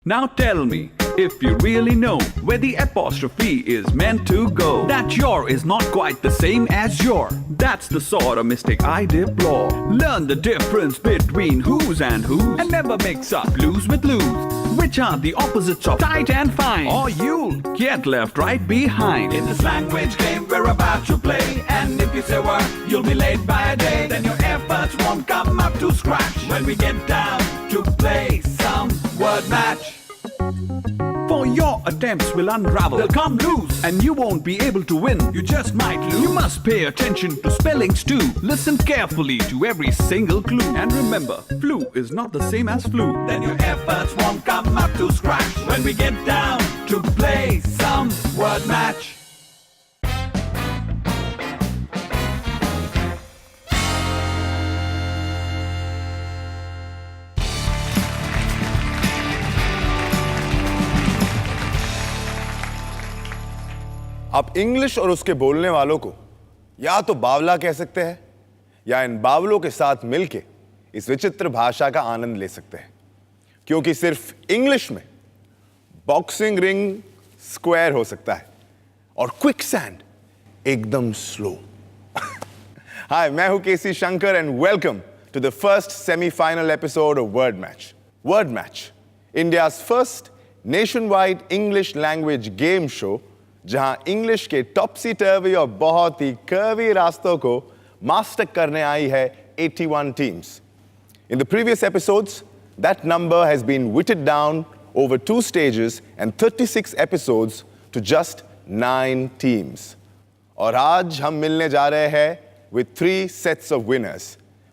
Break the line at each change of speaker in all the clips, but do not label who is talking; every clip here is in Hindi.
Now tell me, if you really know where the apostrophe is meant to go, that your is not quite the same as your. That's the sort of mistake I deplore. Learn the difference between who's and whose, and never mix up blues with lose, which are the opposites of tight and fine, or you'll get left right behind. In this language game we're about to play, and if you say word, you'll be late by a day. Then your efforts won't come up to scratch when we get down to play some word match. For your attempts will unravel, they'll come loose, and you won't be able to win. You just might lose. You must pay attention to spellings too. Listen carefully to every single clue, and remember, flu is not the same as flu. Then your efforts won't come up to scratch when we get down to play some word match.
आप इंग्लिश और उसके बोलने वालों को या तो बावला कह सकते हैं या इन बावलों के साथ मिलके इस विचित्र भाषा का आनंद ले सकते हैं, क्योंकि सिर्फ इंग्लिश में बॉक्सिंग रिंग स्क्वायर हो सकता है और क्विक सैंड एकदम स्लो। हाय, मैं हूं KC Shankar and welcome to the first semifinal episode of word match. Word match, India's first nation wide English language game show, जहां इंग्लिश के टॉपसी टर्वी और बहुत ही कर्वी रास्तों को मास्टर करने आई है 81 teams. In the previous episodes, that number has been whittled down over 2 stages and 36 episodes to just 9 teams. और आज हम मिलने जा रहे हैं with 3 sets of winners.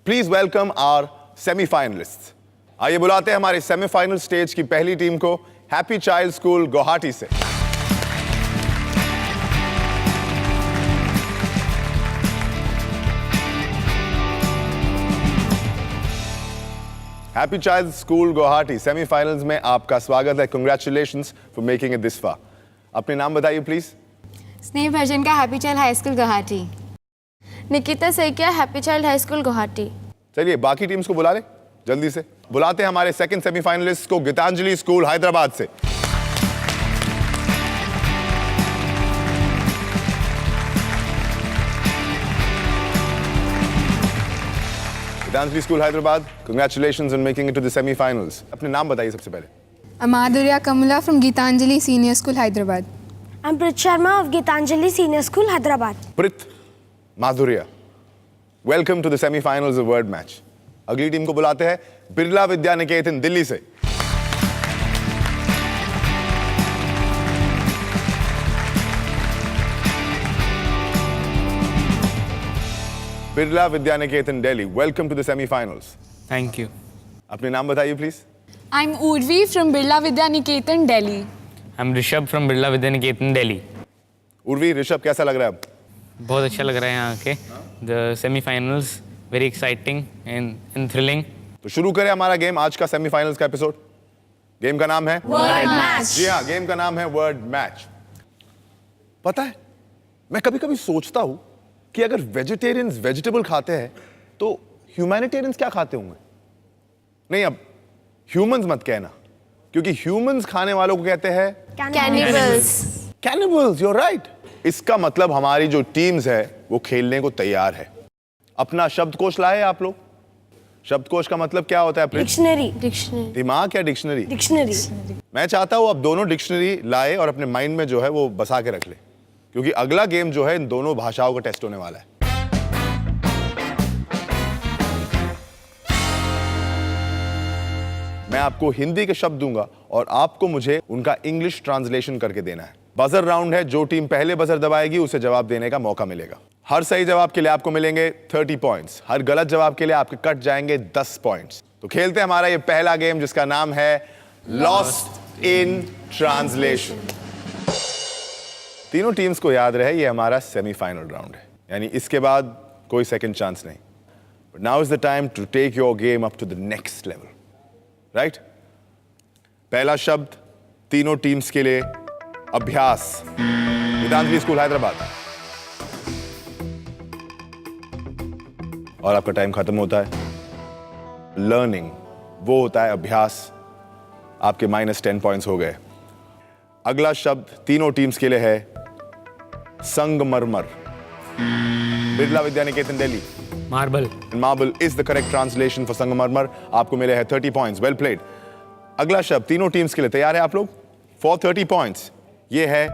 Please welcome our semi-finalists. आइए बुलाते हैं हमारे सेमीफाइनल स्टेज की पहली टीम को, हैप्पी चाइल्ड स्कूल गुवाहाटी से। Happy child school Guwahati semifinals में आपका स्वागत है। Congratulations for making it this far. अपने नाम बताइए प्लीज।
स्नेह भजन का happy child high school Guwahati. Nikita Saikia happy child high school Guwahati.
चलिए बाकी टीम्स को बुला ले जल्दी से। बुलाते हैं हमारे सेकंड सेमीफाइनलिस्ट को, गीतांजलि स्कूल हैदराबाद से। Gitanjali school Hyderabad, congratulations on making it to the semifinals. अपने नाम बताइए सबसे पहले।
Madhurya Kamula from Gitanjali Senior School, Hyderabad.
I'm Prit Sharma of Gitanjali Senior School, Hyderabad.
Prit, Madhurya, welcome to the semi-finals of word match. अगली टीम को बुलाते हैं बिरला विद्या निकेतन दिल्ली से। Birla Vidya Niketan Delhi, welcome to the semi-finals.
Thank you.
अपने नाम बताइए please.
I'm Urvi from Birla Vidya Niketan, Delhi.
I'm Rishabh from Birla Vidya Niketan, Delhi.
Urvi, Rishabh कैसा लग रहा है अब?
बहुत अच्छा लग रहा है यहाँ के। The semi-finals very exciting and thrilling.
तो शुरू करें हमारा गेम, आज का सेमीफाइनल्स का एपिसोड। गेम का नाम है
वर्ड मैच।
जी हाँ, गेम का नाम है वर्ड मैच। पता है, मैं कभी कभी सोचता हूं कि अगर वेजिटेरियंस वेजिटेबल खाते हैं तो ह्यूमैनिटेरियंस क्या खाते होंगे। नहीं, अब ह्यूमंस मत कहना, क्योंकि ह्यूमंस खाने वालों को कहते हैं
cannibals.
Cannibals. You are right. इसका मतलब हमारी जो टीम्स है वो खेलने को तैयार है। अपना शब्दकोश लाए आप लोग। शब्दकोश का मतलब क्या होता है?
डिक्शनरी।
दिमाग या डिक्शनरी?
डिक्शनरी।
मैं चाहता हूं आप दोनों डिक्शनरी लाए और अपने माइंड में जो है वो बसा के रख ले, क्योंकि अगला गेम जो है इन दोनों भाषाओं का टेस्ट होने वाला है। मैं आपको हिंदी के शब्द दूंगा और आपको मुझे उनका इंग्लिश ट्रांसलेशन करके देना है। बजर राउंड है, जो टीम पहले बजर दबाएगी उसे जवाब देने का मौका मिलेगा। हर सही जवाब के लिए आपको मिलेंगे 30 पॉइंट्स, हर गलत जवाब के लिए आपके कट जाएंगे 10 पॉइंट्स। तो खेलते हैं हमारा ये पहला गेम, जिसका नाम है लॉस्ट इन ट्रांसलेशन। तीनों टीम्स को याद रहे ये हमारा सेमीफाइनल राउंड है, यानी इसके बाद कोई सेकंड चांस नहीं। But now is the time to take your game up to the next level, right? पहला शब्द तीनों टीम्स के लिए अभ्यास। गीतांजलि स्कूल हैदराबाद। और आपका टाइम खत्म होता है। लर्निंग वो होता है अभ्यास आपके -10 पॉइंट्स हो गए। अगला शब्द तीनों टीम्स के लिए है संगमरमर। Birla Vidya Niketan Delhi.
Marble.
Marble is the correct translation for संगमरमर। आपको मिले हैं 30 पॉइंट्स। Well played. अगला शब्द तीनों टीम्स के लिए तैयार है आप लोग? फॉर 30 पॉइंट्स ये है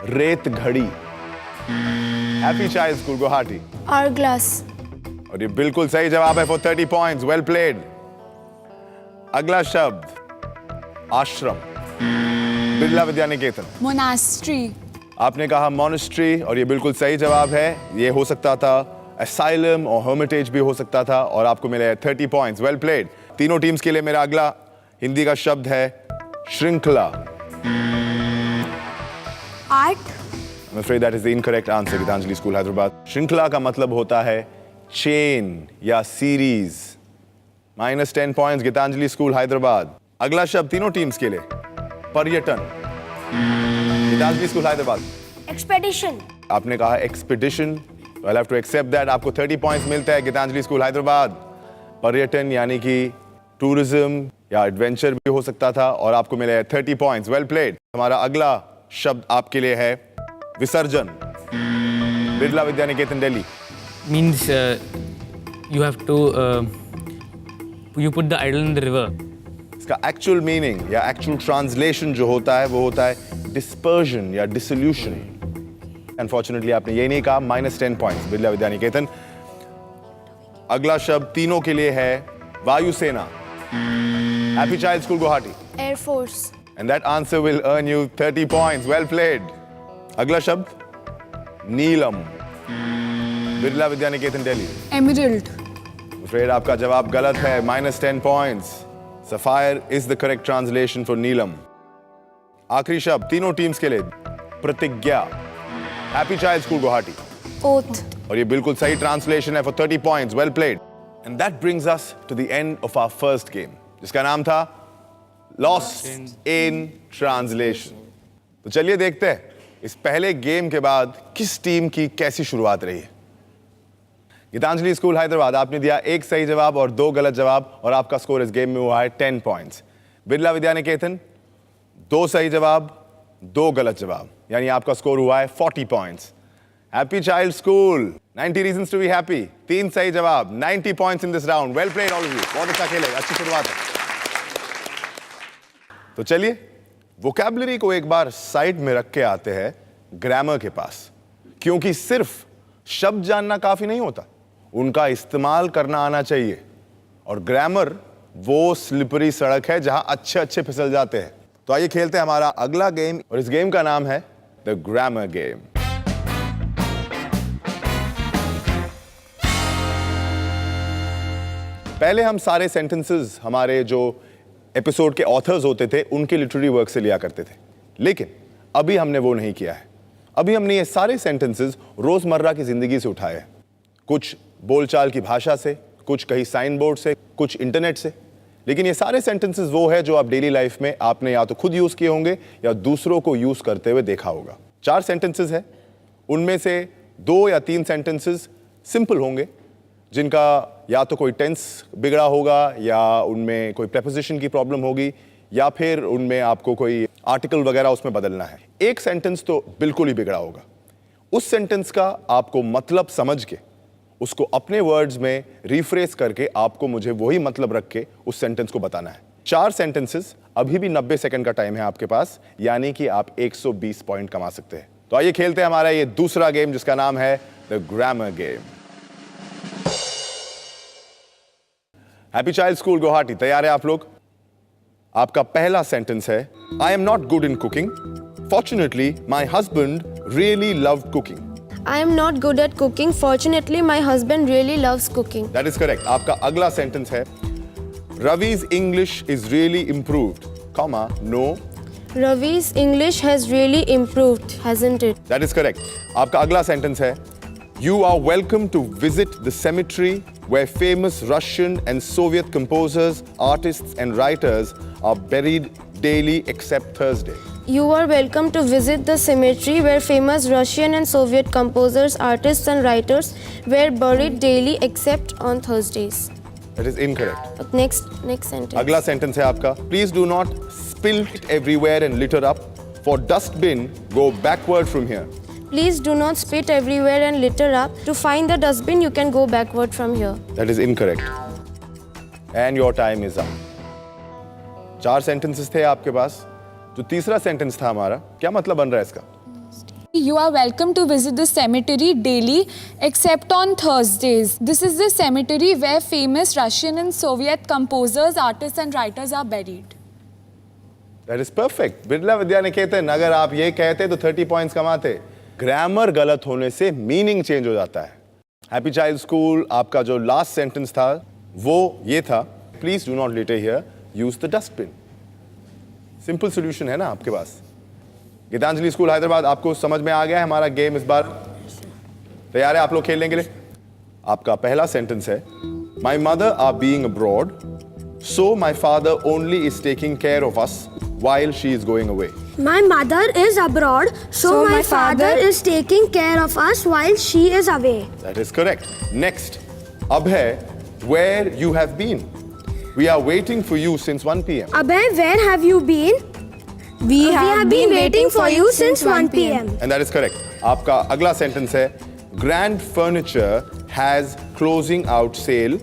रेत घड़ी। Happy child school Guwahati.
Hourglass.
और ये बिल्कुल सही जवाब है फॉर 30 पॉइंट्स। Well played. अगला शब्द आश्रम। बिरला विद्या निकेतन।
Monastery.
आपने कहा मॉनेस्ट्री और ये बिल्कुल सही जवाब है। ये हो सकता था असाइलम और हर्मिटेज भी हो सकता था और आपको मिले 30 पॉइंट्स। Well played. तीनों टीम्स के लिए मेरा अगला हिंदी का शब्द है श्रृंखला।
Art.
I'm afraid that is the incorrect answer, Gitanjali school Hyderabad. श्रृंखला का मतलब होता है चेन या series. -10 points Gitanjali school Hyderabad. अगला शब्द तीनों टीम्स के लिए पर्यटन। गीतांजलि स्कूल हैदराबाद।
Expedition.
आपने कहा expedition. I'll have to accept that। आपको 30 पॉइंट्स मिलते हैं गीतांजलि स्कूल हैदराबाद। पर्यटन यानी कि टूरिज्म या एडवेंचर भी हो सकता था और आपको मिले 30 पॉइंट्स। Well played. हमारा अगला शब्द आपके लिए है विसर्जन। Birla Vidya Niketan Delhi.
Means you have to you put the idol in the river.
इसका एक्चुअल मीनिंग या एक्चुअल ट्रांसलेशन जो होता है वो होता है डिस्पर्जन या डिसोल्यूशन। अनफॉर्चुनेटली आपने ये नहीं कहा। -10 पॉइंट्स बिरला विद्या निकेतन। अगला शब्द तीनों के लिए है वायुसेना। Happy child school Guwahati.
Air Force.
And that answer will earn you 30 points. Well played. अगला शब्द नीलम। बिरला विद्या निकेतन दिल्ली।
Emerald.
Afraid आपका जवाब गलत है। -10 points. Sapphire is the correct translation for नीलम। आखिरी शब्द तीनों टीम्स के लिए प्रतिज्ञा। Happy child school Guwahati.
Oath.
और ये बिल्कुल सही ट्रांसलेशन है for 30 points. Well played. And that brings us to the end of our first game जिसका नाम था लॉस्ट इन ट्रांसलेशन। तो चलिए देखते हैं इस पहले गेम के बाद किस टीम की कैसी शुरुआत रही है। गीतांजलि स्कूल हैदराबाद आपने दिया 1 सही जवाब और 2 गलत जवाब और आपका स्कोर इस गेम में हुआ है 10 पॉइंट्स। बिरला विद्या निकेतन 2 सही जवाब 2 गलत जवाब यानी आपका स्कोर हुआ है 40 points. Happy child school 90 reasons to be happy 3 सही जवाब 90 points in this round. Well played all of you. बहुत अच्छा खेले। अच्छी शुरुआत है। तो चलिए वोकैबुलरी को एक बार साइड में रख के आते हैं ग्रामर के पास, क्योंकि सिर्फ शब्द जानना काफी नहीं होता, उनका इस्तेमाल करना आना चाहिए। और ग्रामर वो स्लिपरी सड़क है जहां अच्छे अच्छे फिसल जाते हैं। तो आइए खेलते हैं हमारा अगला गेम और इस गेम का नाम है द ग्रामर गेम। पहले हम सारे सेंटेंसेस हमारे जो एपिसोड के ऑथर्स होते थे उनके लिटरेरी वर्क से लिया करते थे, लेकिन अभी हमने वो नहीं किया है। अभी हमने ये सारे सेंटेंसेस रोजमर्रा की जिंदगी से उठाए हैं, कुछ बोलचाल की भाषा से, कुछ कहीं साइन बोर्ड से, कुछ इंटरनेट से। लेकिन ये सारे सेंटेंसेस वो है जो आप डेली लाइफ में आपने या तो खुद यूज किए होंगे या दूसरों को यूज करते हुए देखा होगा। 4 सेंटेंसेस है, उनमें से 2 या 3 सेंटेंसेस सिंपल होंगे जिनका या तो कोई टेंस बिगड़ा होगा या उनमें कोई प्रेपोजिशन की प्रॉब्लम होगी या फिर उनमें आपको कोई आर्टिकल वगैरह उसमें बदलना है। एक सेंटेंस तो बिल्कुल ही बिगड़ा होगा। उस सेंटेंस का आपको मतलब समझ के उसको अपने वर्ड्स में रिफ्रेस करके आपको मुझे वही मतलब रख के उस सेंटेंस को बताना है। 4 सेंटेंसेस, अभी भी 90 सेकंड का टाइम है आपके पास, यानी कि आप 120 पॉइंट कमा सकते हैं। तो आइए खेलते हैं हमारा ये दूसरा गेम जिसका नाम है the grammar game. Happy child school Guwahati, तैयार है आप लोग? आपका पहला सेंटेंस है, I am not good in cooking, fortunately my husband really loved cooking.
I am not good at cooking. Fortunately, my husband really loves cooking.
That is correct. आपका अगला सेंटेंस है, Ravi's English is really improved, comma, no.
Ravi's English has really improved, hasn't it?
That is correct. आपका अगला सेंटेंस है, You are welcome to visit the cemetery where famous Russian and Soviet composers, artists and writers are buried daily except Thursday.
You are welcome to visit the cemetery where famous Russian and Soviet composers, artists and writers were buried daily except on Thursdays.
That is incorrect.
Next sentence.
अगला सेंटेंस है आपका. Please do not spill it everywhere and litter up. For dustbin, go backward from here.
Please do not spit everywhere and litter up. To find the dustbin, you can go backward from here.
That is incorrect. And your time is up. 4 sentences थे आपके पास. जो तीसरा सेंटेंस था हमारा, क्या मतलब बन रहा है इसका?
You are welcome to visit the cemetery daily except on Thursdays. This is the cemetery where famous Russian and Soviet composers, artists and writers are buried.
That is perfect. Birla Vidya निकेतन, अगर आप ये कहते तो 30 पॉइंट्स कमाते. ग्रामर गलत होने से मीनिंग चेंज हो जाता है. हैप्पी चाइल्ड स्कूल, आपका जो लास्ट सेंटेंस था वो ये था, please do not litre here, use the dustbin. Simple solution है ना आपके पास. गीतांजलि स्कूल हैदराबाद, आपको समझ में आ गया है हमारा गेम इस बार? तैयार है आप लोग खेलने के लिए? आपका पहला सेंटेंस है, my mother are being abroad, so my father only is taking care of us while she is going away.
My mother is abroad, so my father is taking care of us while she is away.
That is correct. Next, Abhay, where you have been? We are waiting for you since 1 p.m.
Abhay, where have you been?
We
have been waiting for you since 1 p.m.
And that is correct. आपका अगला सेंटेंस है, Grand Furniture has closing out sale.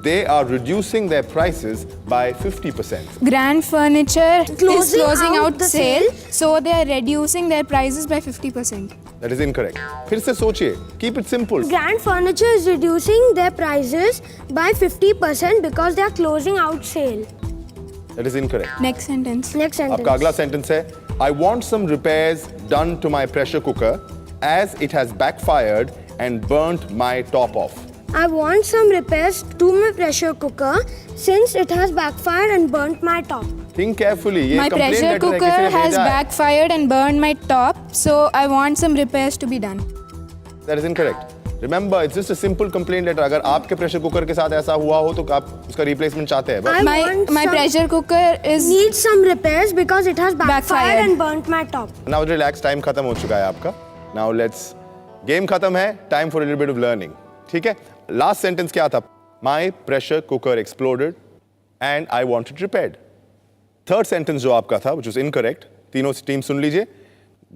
They are reducing their prices by 50%.
Grand Furniture is closing out
the
sale, so they are reducing their prices by 50%.
That is incorrect. फिर से सोचिए. Keep it simple.
Grand Furniture is reducing their prices by 50% because they are closing out sale.
That is incorrect.
Next sentence.
Next sentence.
आपका अगला सेंटेंस है, I want some repairs done to my pressure cooker as it has backfired and burnt my top off.
I want some repairs to my pressure cooker since it has backfired and burnt my top.
Think carefully. ये
My
complaint
pressure
letter है,
cooker
किसी ने
has
भेजा है.
backfired and burned my top, so I want some repairs to be done.
That is incorrect. Remember, it's just a simple complaint letter. अगर आपके प्रेशर कुकर के साथ ऐसा हुआ हो तो आप उसका रिप्लेसमेंट चाहते हैं.
I
My
want some-
pressure cooker is
Needs some repairs because it has backfired
Backfired.
and burnt my top.
Now relax, time खत्म हो चुका है आपका. Now let's game खत्म है. Time for a little bit of learning. ठीक है? Last sentence क्या था? My pressure cooker exploded and I want it repaired. Third sentence जो आपका था, which was incorrect. तीनों टीम सुन लीजिए.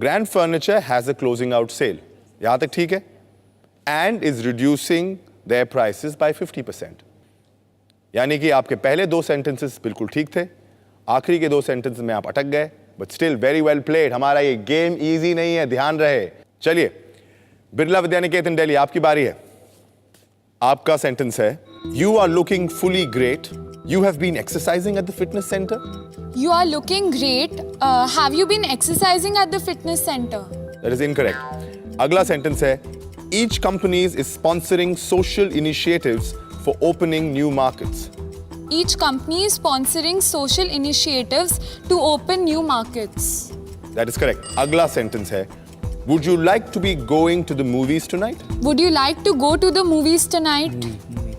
Grand Furniture has a closing out sale. यहाँ तक ठीक है? And is reducing their prices by 50%. यानी कि आपके पहले 2 sentences बिल्कुल ठीक थे. आखिरी के 2 sentences में आप अटक गए. But still very well played. हमारा ये game easy नहीं है, ध्यान रहे. चलिए, बिरला विद्या निकेतन दिल्ली, आपकी बारी है. आपका सेंटेंस है, You are looking fully great. You have been exercising at the fitness center.
You are looking great. Have you been exercising at the fitness center?
That is incorrect. अगला सेंटेंस है, Each company is sponsoring social initiatives for opening new markets.
Each company is sponsoring social initiatives to open new markets.
That is correct. अगला सेंटेंस है, Would you like to be going to the movies tonight?
Would you like to go to the movies tonight?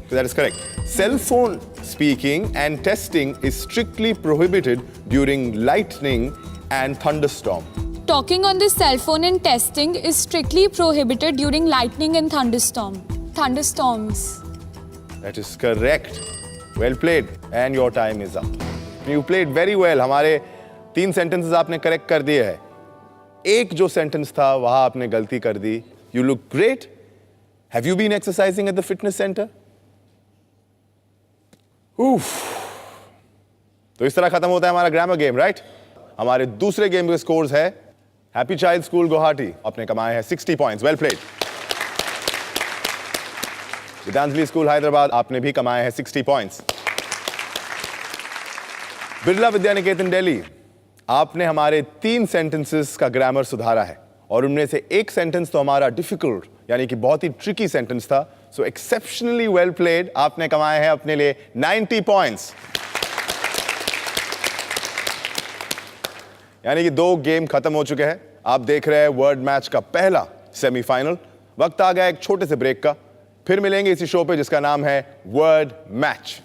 That is correct. Cell phone speaking and testing is strictly prohibited during lightning and thunderstorm.
Talking on the cell phone and testing is strictly prohibited during lightning and thunderstorms.
That is correct. Well played. And your time is up. You played very well. हमारे 3 sentences आपने correct कर दिए हैं. एक जो sentence था वहाँ आपने गलती कर दी. You look great. Have you been exercising at the fitness center? Oof. तो इस तरह खत्म होता है हमारा ग्रामर गेम, राइट? हमारे दूसरे गेम के स्कोर्स है हैप्पी चाइल्ड स्कूल गुवाहाटी, आपने कमाए हैं 60 points. Well played. Gitanjali school Hyderabad, आपने भी कमाए हैं 60 पॉइंट्स. बिरला विद्या निकेतन दिल्ली, आपने हमारे 3 सेंटेंसेस का ग्रामर सुधारा है और उनमें से एक सेंटेंस तो हमारा डिफिकल्ट यानी कि बहुत ही ट्रिकी सेंटेंस था. सो एक्सेप्शनली वेल प्लेड. आपने कमाए हैं अपने लिए 90 पॉइंट्स. यानी कि 2 गेम खत्म हो चुके हैं. आप देख रहे हैं वर्ड मैच का पहला सेमीफाइनल. वक्त आ गया एक छोटे से ब्रेक का. फिर मिलेंगे इसी शो पे जिसका नाम है वर्ड मैच.